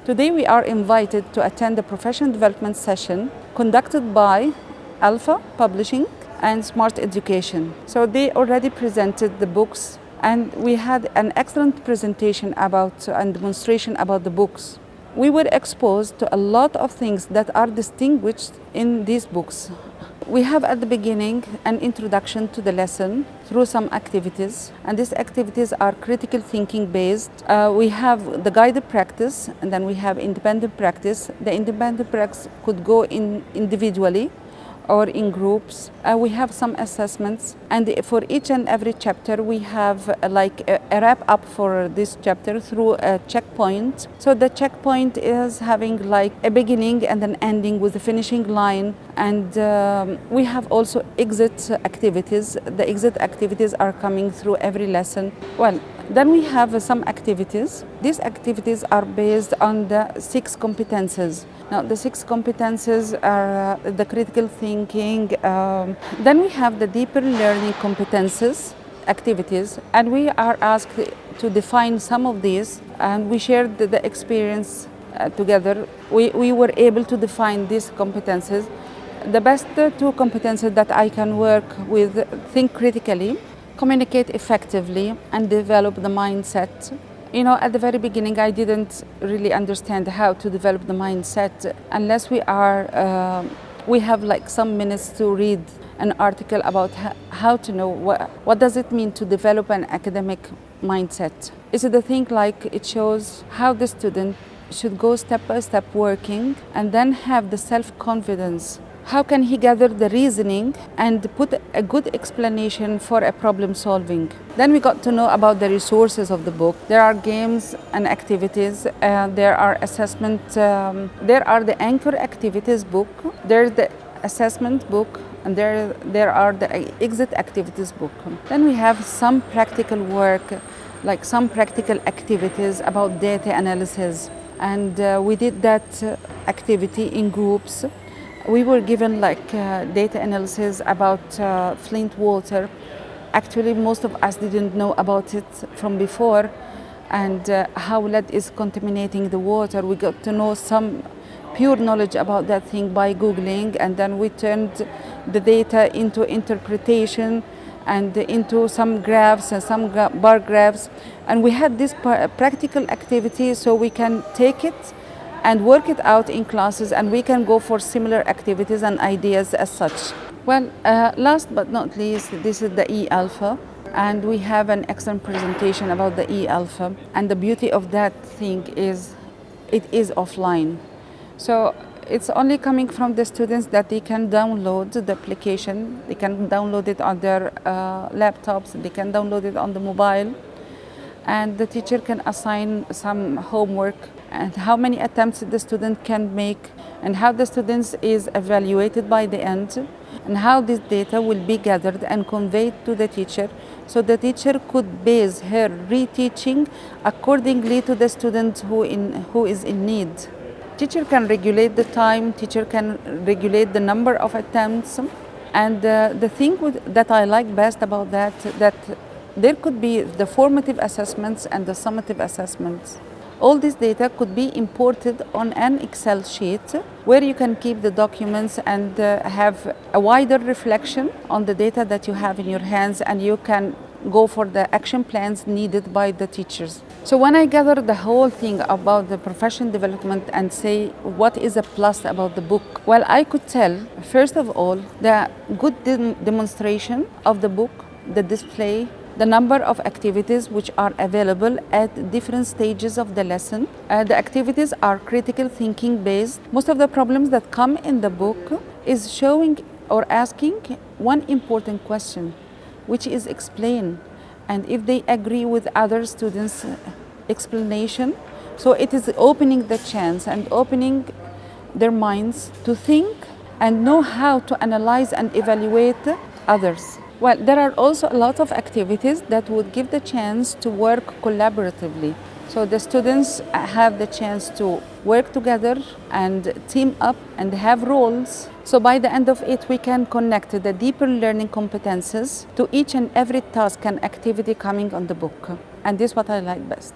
Today we are invited to attend a professional development session conducted by Alpha Publishing and Smart Education. So they already presented the books, and we had an excellent presentation and demonstration about the books. We were exposed to a lot of things that are distinguished in these books. We have at the beginning an introduction to the lesson through some activities, and these activities are critical thinking based. We have the guided practice, and then we have independent practice. The independent practice could go in individually or in groups. We have some assessments, and for each and every chapter we have like a wrap up for this chapter through a checkpoint. So the checkpoint is having like a beginning and an ending with a finishing line, and we have also exit activities. The exit activities are coming through every lesson. Well, then we have some activities. These activities are based on the 6 competences. Now, the 6 competences are the critical thinking. Then we have the deeper learning competences, activities, and we are asked to define some of these, and we shared the experience together. We were able to define these competences. The best 2 competences that I can work with: think critically, communicate effectively, and develop the mindset. You know, at the very beginning, I didn't really understand how to develop the mindset unless we have like some minutes to read an article about how to know what does it mean to develop an academic mindset. Is it a thing like it shows how the student should go step by step working and then have the self-confidence. How can he gather the reasoning and put a good explanation for a problem solving? Then we got to know about the resources of the book. There are games and activities, there are assessment, there are the anchor activities book, there's the assessment book, and there are the exit activities book. Then we have some practical work, like some practical activities about data analysis, and we did that activity in groups. We were given like data analysis about Flint water. Actually, most of us didn't know about it from before, and how lead is contaminating the water. We got to know some pure knowledge about that thing by Googling, and then we turned the data into interpretation and into some graphs and some bar graphs. And we had this practical activity so we can take it and work it out in classes, and we can go for similar activities and ideas as such. Well, last but not least, this is the E-Alpha, and we have an excellent presentation about the E-Alpha. And the beauty of that thing is it is offline. So it's only coming from the students that they can download the application, they can download it on their laptops, they can download it on the mobile, and the teacher can assign some homework and how many attempts the student can make, and how the student is evaluated by the end, and how this data will be gathered and conveyed to the teacher, so the teacher could base her reteaching accordingly to the student who is in need. Teacher can regulate the time, teacher can regulate the number of attempts, and the thing that I like best about that there could be the formative assessments and the summative assessments. All this data could be imported on an Excel sheet where you can keep the documents and have a wider reflection on the data that you have in your hands, and you can go for the action plans needed by the teachers. So when I gather the whole thing about the professional development and say what is a plus about the book, well, I could tell, first of all, the good demonstration of the book, the display, the number of activities which are available at different stages of the lesson. The activities are critical thinking based. Most of the problems that come in the book is showing or asking one important question, which is explain. And if they agree with other students' explanation, so it is opening the chance and opening their minds to think and know how to analyze and evaluate others. Well, there are also a lot of activities that would give the chance to work collaboratively. So the students have the chance to work together and team up and have roles. So by the end of it, we can connect the deeper learning competences to each and every task and activity coming on the book. And this is what I like best.